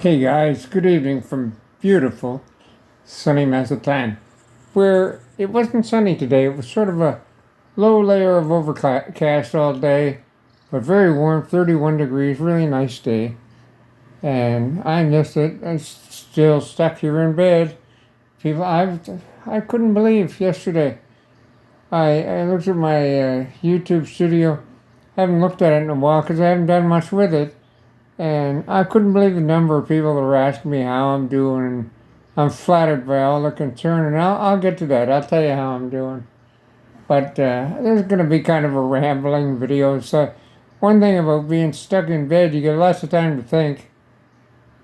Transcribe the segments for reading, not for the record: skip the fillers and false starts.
Hey guys, good evening from beautiful sunny Mazatlan, where it wasn't sunny today. It was sort of a low layer of overcast all day, but very warm, 31 degrees, really nice day. And I missed it. I'm still stuck here in bed. People, I couldn't believe yesterday. I looked at my YouTube studio. I haven't looked at it in a while because I haven't done much with it. And I couldn't believe the number of people that were asking me how I'm doing. And I'm flattered by all the concern, and I'll get to that. I'll tell you how I'm doing. But there's going to be kind of a rambling video. So one thing about being stuck in bed, you get lots of time to think.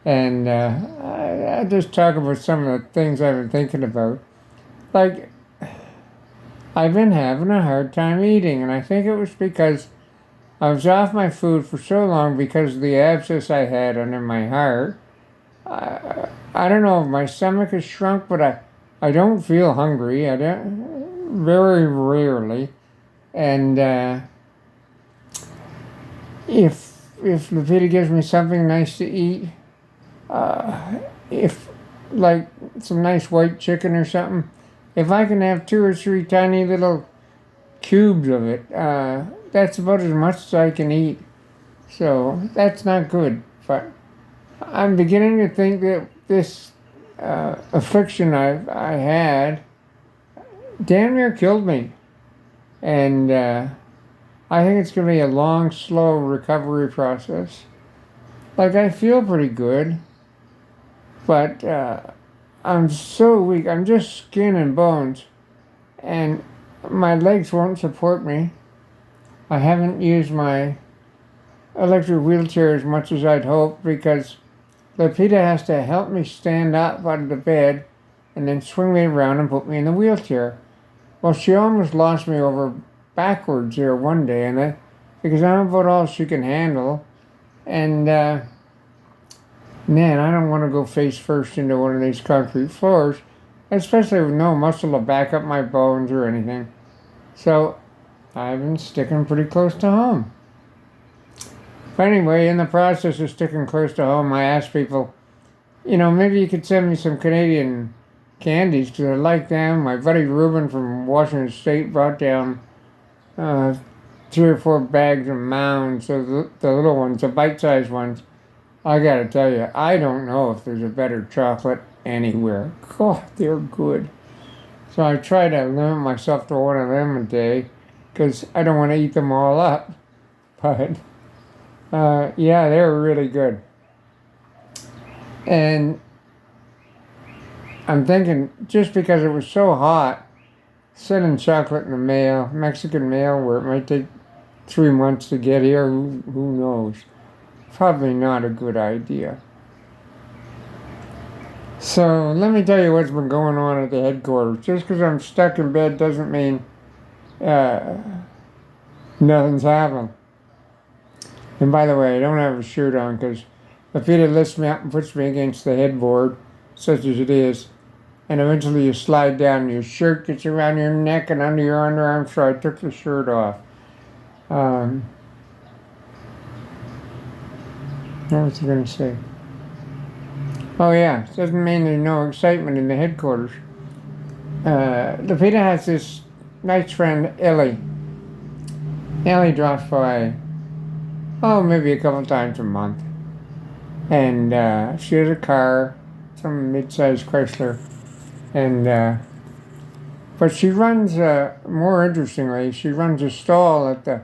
And I just talk about some of the things I've been thinking about. Like, I've been having a hard time eating, and I think it was because I was off my food for so long because of the abscess I had under my heart. I don't know if my stomach has shrunk, but I don't feel hungry. I don't, very rarely. And if Levita gives me something nice to eat, if like some nice white chicken or something, if I can have 2 or 3 tiny little cubes of it, that's about as much as I can eat. So that's not good. But I'm beginning to think that this affliction I had damn near killed me. And I think it's going to be a long, slow recovery process. Like, I feel pretty good, but I'm so weak. I'm just skin and bones. And my legs won't support me. I haven't used my electric wheelchair as much as I'd hoped because Leita has to help me stand up out of the bed and then swing me around and put me in the wheelchair. Well, she almost lost me over backwards here one day, and because I'm about all she can handle. And man, I don't want to go face first into one of these concrete floors, especially with no muscle to back up my bones or anything. So I've been sticking pretty close to home. But anyway, in the process of sticking close to home, I asked people, maybe you could send me some Canadian candies because I like them. My buddy Ruben from Washington State brought down 3 or 4 bags of Mounds, so the little ones, the bite-sized ones. I gotta tell you, I don't know if there's a better chocolate anywhere. God, they're good. So I try to limit myself to one of them a day because I don't want to eat them all up. But yeah, they're really good. And I'm thinking, just because it was so hot, sending chocolate in the mail, Mexican mail, where it might take 3 months to get here, who knows? Probably not a good idea. So let me tell you what's been going on at the headquarters. Just because I'm stuck in bed doesn't mean nothing's happened. And by the way, I don't have a shirt on because Leita lifts me up and puts me against the headboard, such as it is. And eventually you slide down and your shirt gets around your neck and under your underarm, so I took the shirt off. What was I going to say? Oh yeah, it doesn't mean there's no excitement in the headquarters. Leita has this nice friend, Ellie. Ellie drops by, maybe a couple times a month. And she has a car, some mid-sized Chrysler. And but she runs, more interestingly, she runs a stall at the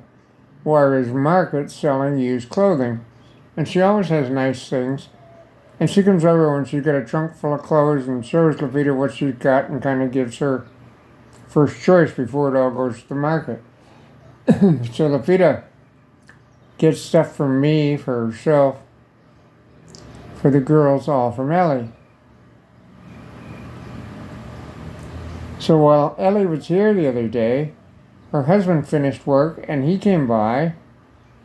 Warriors Market selling used clothing. And she always has nice things. And she comes over when she's got a trunk full of clothes and shows Leita what she's got and kind of gives her first choice before it all goes to the market. So Leita gets stuff from me, for herself, for the girls, all from Ellie. So while Ellie was here the other day, her husband finished work and he came by.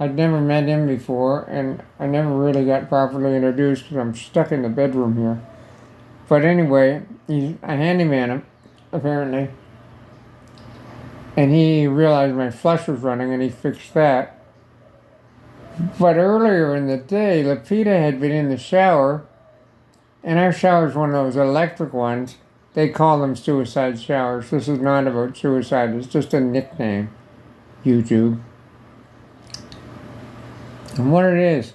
I'd never met him before, and I never really got properly introduced because I'm stuck in the bedroom here. But anyway, he's a handyman, apparently. And he realized my flush was running, and he fixed that. But earlier in the day, Leita had been in the shower And our shower's one of those electric ones. They call them suicide showers. This is not about suicide. It's just a nickname. YouTube. And what it is,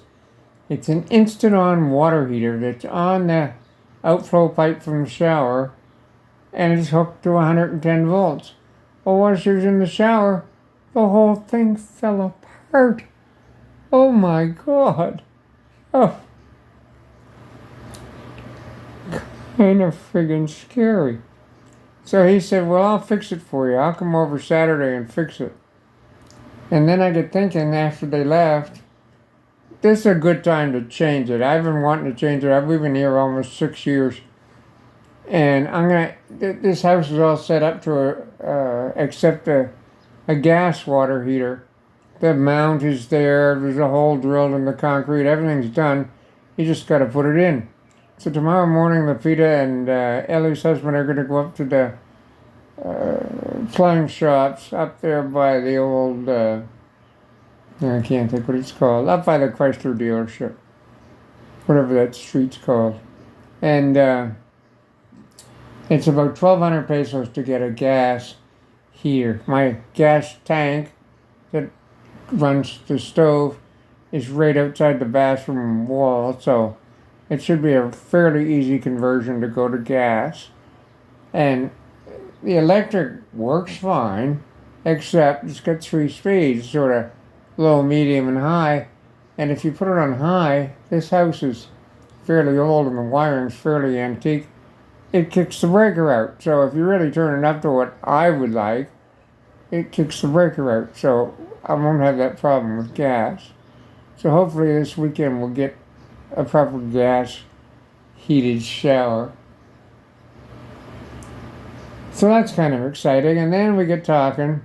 it's an instant-on water heater that's on the outflow pipe from the shower, and it's hooked to 110 volts. Well, while she was in the shower, the whole thing fell apart. Oh my God. Oh. Kind of friggin' scary. So he said, well, I'll fix it for you. I'll come over Saturday and fix it. And then I get thinking after they left, this is a good time to change it. I've been wanting to change it. I've been here almost 6 years. And this house is all set up to accept a gas water heater. The mount is there. There's a hole drilled in the concrete. Everything's done. You just got to put it in. So tomorrow morning, Leita and Ellie's husband are going to go up to the plumbing shops up there by the old, I can't think what it's called, up by the Chrysler dealership, whatever that street's called. And it's about 1,200 pesos to get a gas heater. My gas tank that runs the stove is right outside the bathroom wall, so it should be a fairly easy conversion to go to gas. And the electric works fine, except it's got 3 speeds, sort of low, medium, and high. And if you put it on high, this house is fairly old and the wiring's fairly antique. It kicks the breaker out. So if you really turn it up to what I would like, it kicks the breaker out. So I won't have that problem with gas. So hopefully this weekend we'll get a proper gas heated shower. So that's kind of exciting. And then we get talking.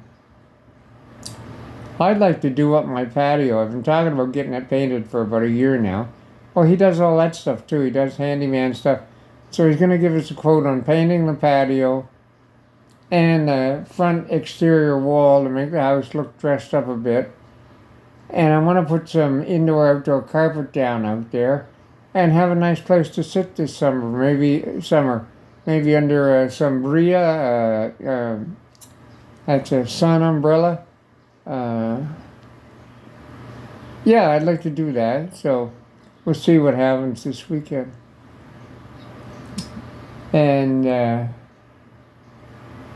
I'd like to do up my patio. I've been talking about getting it painted for about a year now. Well, he does all that stuff too. He does handyman stuff. So he's going to give us a quote on painting the patio and the front exterior wall to make the house look dressed up a bit. And I want to put some indoor-outdoor carpet down out there and have a nice place to sit this summer. Maybe under a sombrilla, that's a sun umbrella. Yeah, I'd like to do that. So we'll see what happens this weekend. And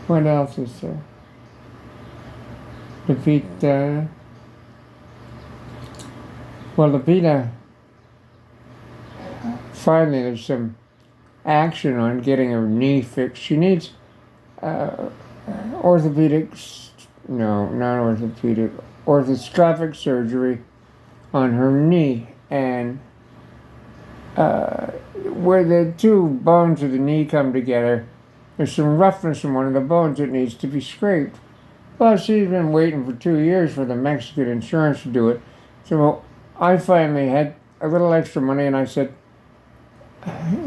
what else is there? Leita. Well, Leita, finally there's some action on getting her knee fixed. She needs orthoscopic surgery on her knee. And where the 2 bones of the knee come together, there's some roughness in one of the bones that needs to be scraped. Well, she's been waiting for 2 years for the Mexican insurance to do it. So I finally had a little extra money, and I said,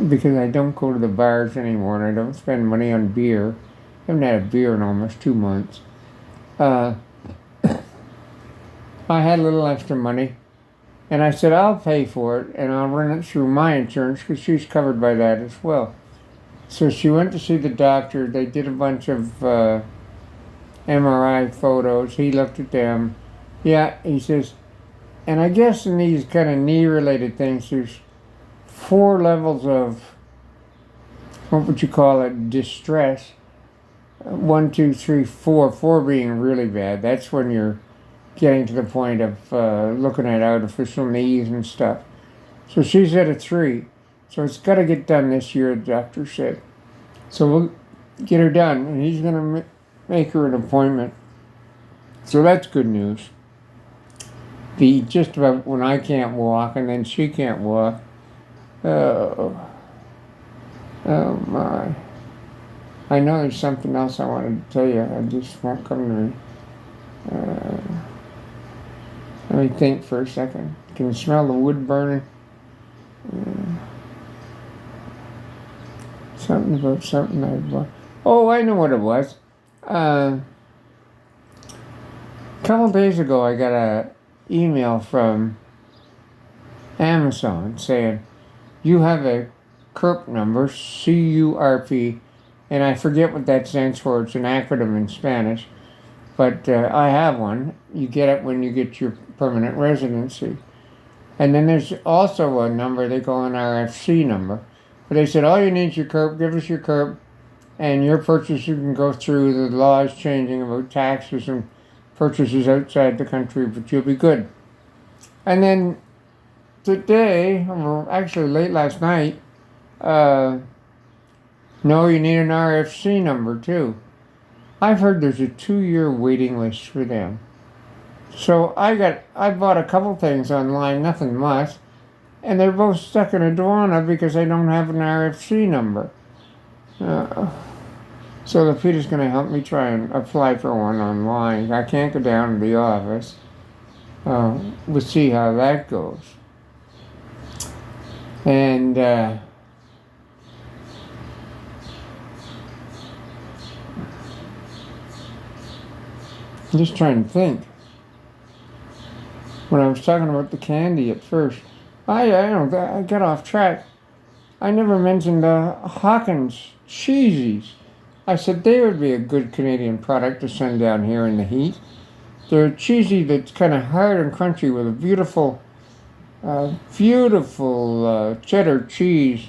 because I don't go to the bars anymore and I don't spend money on beer. I haven't had a beer in almost 2 months. I had a little extra money, and I said, I'll pay for it, and I'll run it through my insurance because she's covered by that as well. So she went to see the doctor. They did a bunch of MRI photos. He looked at them. Yeah, he says, and I guess in these kind of knee-related things, there's 4 levels of, what would you call it, distress. 1, 2, 3, 4. 4 being really bad. That's when you're getting to the point of looking at artificial knees and stuff. So she's at a 3. So it's got to get done this year, the doctor said. So we'll get her done, and he's going to make her an appointment. So that's good news. Just about when I can't walk and then she can't walk. Oh my. I know there's something else I wanted to tell you. I just won't come to me. Let me think for a second. Can you smell the wood burning? Something about something I bought. Oh, I know what it was. A couple days ago, I got a email from Amazon saying, you have a CURP number, CURP, and I forget what that stands for. It's an acronym in Spanish, but I have one. You get it when you get your permanent residency. And then there's also a number they call an RFC number. But they said, all you need is your CURP, give us your CURP, and your purchaser can go through. The law is changing about taxes and purchases outside the country, but you'll be good. And then today, or actually late last night, no, you need an RFC number too. I've heard there's a 2-year waiting list for them. So I bought a couple things online, nothing much, and they're both stuck in aduana because I don't have an RFC number. So the Peter's going to help me try and apply for one online. I can't go down to the office. We'll see how that goes. And I'm just trying to think. When I was talking about the candy at first, I got off track. I never mentioned Hawkins Cheezies. I said they would be a good Canadian product to send down here in the heat. They're cheesy that's kind of hard and crunchy with a beautiful cheddar cheese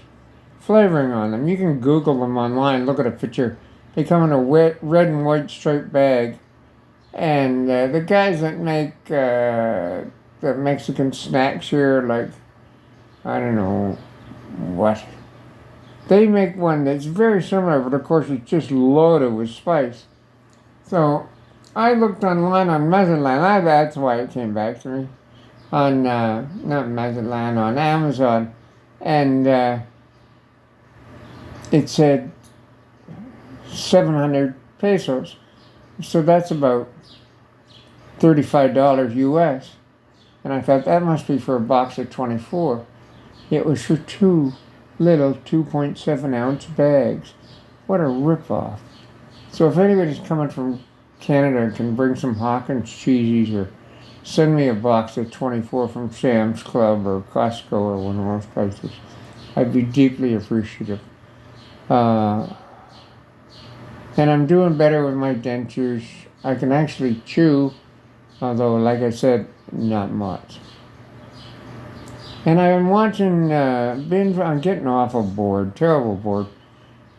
flavoring on them. You can Google them online, look at a picture. They come in a red and white striped bag. And the guys that make the Mexican snacks here, like, I don't know what, they make one that's very similar, but of course it's just loaded with spice. So I looked online on Mazatlan. That's why it came back to me. On, not Mazatlan, on Amazon. And it said 700 pesos. So that's about $35 US. And I thought that must be for a box of 24. It was for 2 little 2.7 ounce bags. What a ripoff. So if anybody's coming from Canada and can bring some Hawkins Cheezies or send me a box of 24 from Sam's Club or Costco or one of those places, I'd be deeply appreciative. And I'm doing better with my dentures. I can actually chew, although, like I said, not much. And I've been watching, I'm getting awful bored, terrible bored.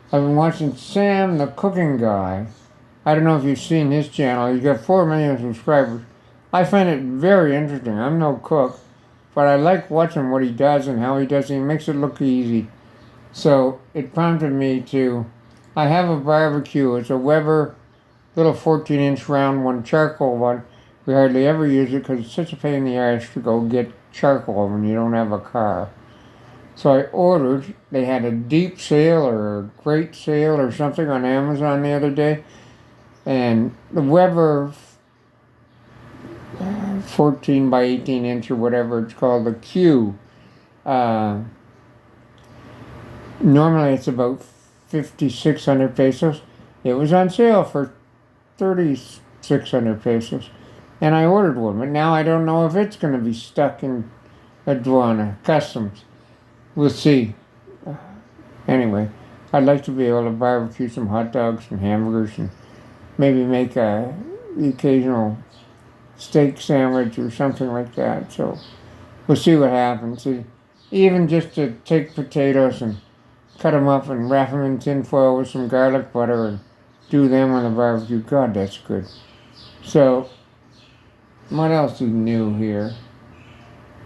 I've been watching Sam, the cooking guy. I don't know if you've seen his channel. He's got 4 million subscribers. I find it very interesting. I'm no cook, but I like watching what he does and how he does it. He makes it look easy. So it prompted me to, I have a barbecue. It's a Weber little 14-inch round one, charcoal one. We hardly ever use it because it's such a pain in the ass to go get charcoal when you don't have a car. So I ordered, they had a deep sale or a great sale or something on Amazon the other day. And the Weber 14 by 18 inch or whatever it's called, the Q. Normally it's about 5,600 pesos. It was on sale for 3,600 pesos. And I ordered one, but now I don't know if it's going to be stuck in aduana, customs. We'll see. Anyway, I'd like to be able to barbecue some hot dogs and hamburgers and maybe make the occasional steak sandwich or something like that. So we'll see what happens. Even just to take potatoes and cut them up and wrap them in tin foil with some garlic butter and do them on the barbecue. God, that's good. So, what else is new here?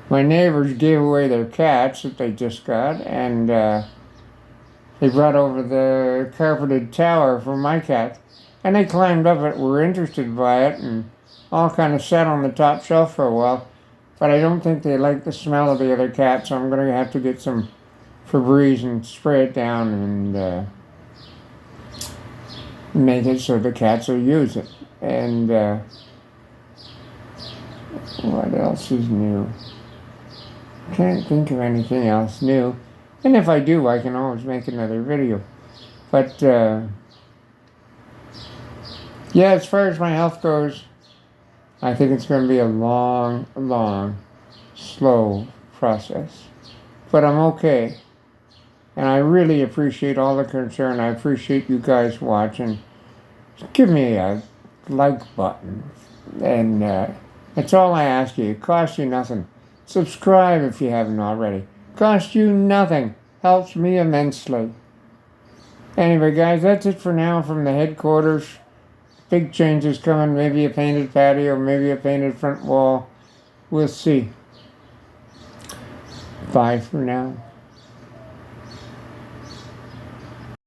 My neighbors gave away their cats that they just got, and they brought over the carpeted tower for my cat. And they climbed up it, were interested by it, and all kind of sat on the top shelf for a while. But I don't think they like the smell of the other cat, so I'm going to have to get some Febreze and spray it down and make it so the cats will use it. And what else is new? Can't think of anything else new. And if I do, I can always make another video. But yeah, as far as my health goes, I think it's going to be a long, slow process. But I'm okay. And I really appreciate all the concern. I appreciate you guys watching. Give me a like button. And that's all I ask you. It costs you nothing. Subscribe if you haven't already. Costs you nothing. Helps me immensely. Anyway, guys, that's it for now from the headquarters. Big changes coming. Maybe a painted patio, maybe a painted front wall. We'll see. Bye for now.